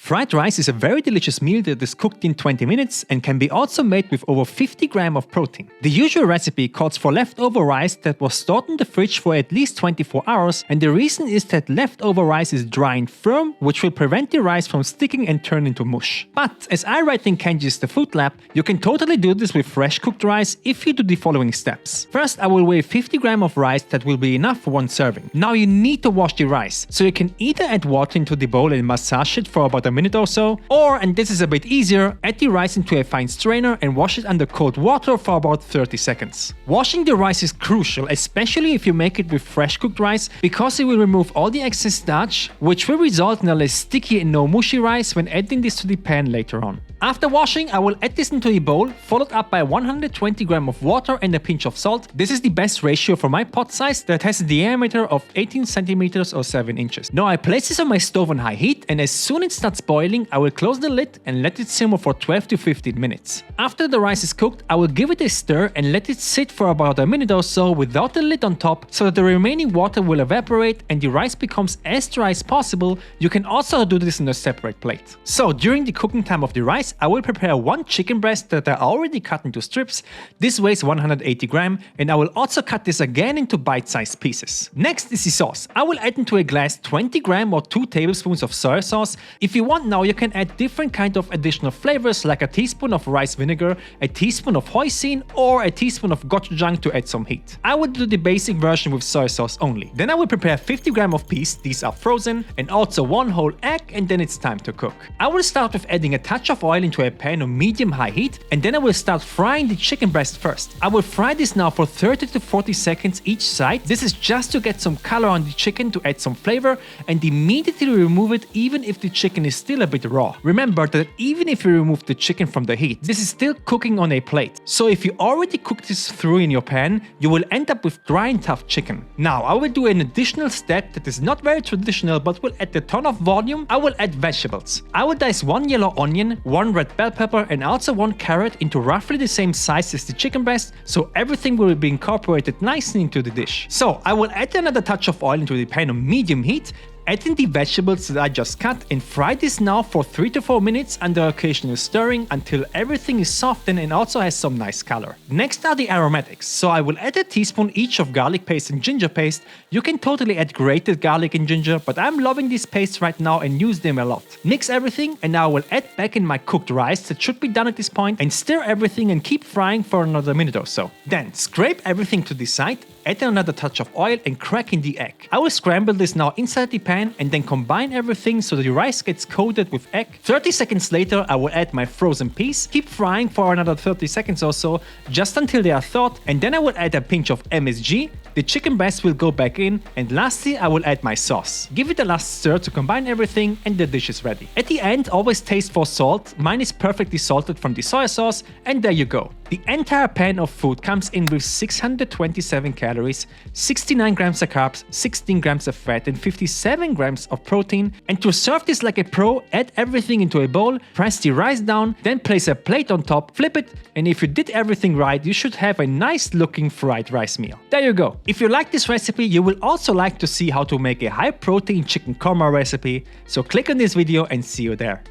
Fried rice is a very delicious meal that is cooked in 20 minutes and can be also made with over 50 grams of protein. The usual recipe calls for leftover rice that was stored in the fridge for at least 24 hours, and the reason is that leftover rice is dry and firm, which will prevent the rice from sticking and turn into mush. But as I write in Kenji's The Food Lab, you can totally do this with fresh cooked rice if you do the following steps. First, I will weigh 50 grams of rice. That will be enough for one serving. Now you need to wash the rice, so you can either add water into the bowl and massage it for about a minute or so, or, and this is a bit easier, add the rice into a fine strainer and wash it under cold water for about 30 seconds. Washing the rice is crucial, especially if you make it with fresh cooked rice, because it will remove all the excess starch, which will result in a less sticky and no mushy rice when adding this to the pan later on. After washing, I will add this into a bowl, followed up by 120 grams of water and a pinch of salt. This is the best ratio for my pot size that has a diameter of 18 centimeters or 7 inches. Now I place this on my stove on high heat, and as soon as it starts boiling, I will close the lid and let it simmer for 12 to 15 minutes. After the rice is cooked, I will give it a stir and let it sit for about a minute or so without the lid on top, so that the remaining water will evaporate and the rice becomes as dry as possible. You can also do this in a separate plate. So during the cooking time of the rice, I will prepare one chicken breast that I already cut into strips. This weighs 180 grams, and I will also cut this again into bite-sized pieces. Next is the sauce. I will add into a glass 20 grams or 2 tablespoons of soy sauce. If you want now, you can add different kind of additional flavors like a teaspoon of rice vinegar, a teaspoon of hoisin, or a teaspoon of gochujang to add some heat. I would do the basic version with soy sauce only. Then I will prepare 50 grams of peas, these are frozen, and also 1 whole egg, and then it's time to cook. I will start with adding a touch of oil into a pan on medium-high heat, and then I will start frying the chicken breast first. I will fry this now for 30 to 40 seconds each side. This is just to get some color on the chicken, to add some flavor, and immediately remove it even if the chicken is still a bit raw. Remember that even if you remove the chicken from the heat, this is still cooking on a plate. So if you already cooked this through in your pan, you will end up with dry and tough chicken. Now I will do an additional step that is not very traditional but will add a ton of volume. I will add vegetables. I will dice 1 yellow onion, 1 red bell pepper, and also 1 carrot into roughly the same size as the chicken breast, so everything will be incorporated nicely into the dish. So I will add another touch of oil into the pan on medium heat, add in the vegetables that I just cut, and fry this now for 3 to 4 minutes under occasional stirring until everything is softened and also has some nice color. Next are the aromatics, so I will add a teaspoon each of garlic paste and ginger paste. You can totally add grated garlic and ginger, but I'm loving these pastes right now and use them a lot. Mix everything, and now I will add back in my cooked rice that should be done at this point, and stir everything and keep frying for another minute or so. Then scrape everything to the side, add another touch of oil and crack in the egg. I will scramble this now inside the pan and then combine everything so the rice gets coated with egg. 30 seconds later, I will add my frozen peas, keep frying for another 30 seconds or so, just until they are thawed, and then I will add a pinch of MSG. The chicken breast will go back in, and lastly I will add my sauce. Give it a last stir to combine everything, and the dish is ready. At the end, always taste for salt. Mine is perfectly salted from the soy sauce, and there you go. The entire pan of food comes in with 627 calories, 69 grams of carbs, 16 grams of fat, and 57 grams of protein. And to serve this like a pro, add everything into a bowl, press the rice down, then place a plate on top, flip it, and if you did everything right, you should have a nice looking fried rice meal. There you go. If you like this recipe, you will also like to see how to make a high protein chicken korma recipe, so click on this video and see you there.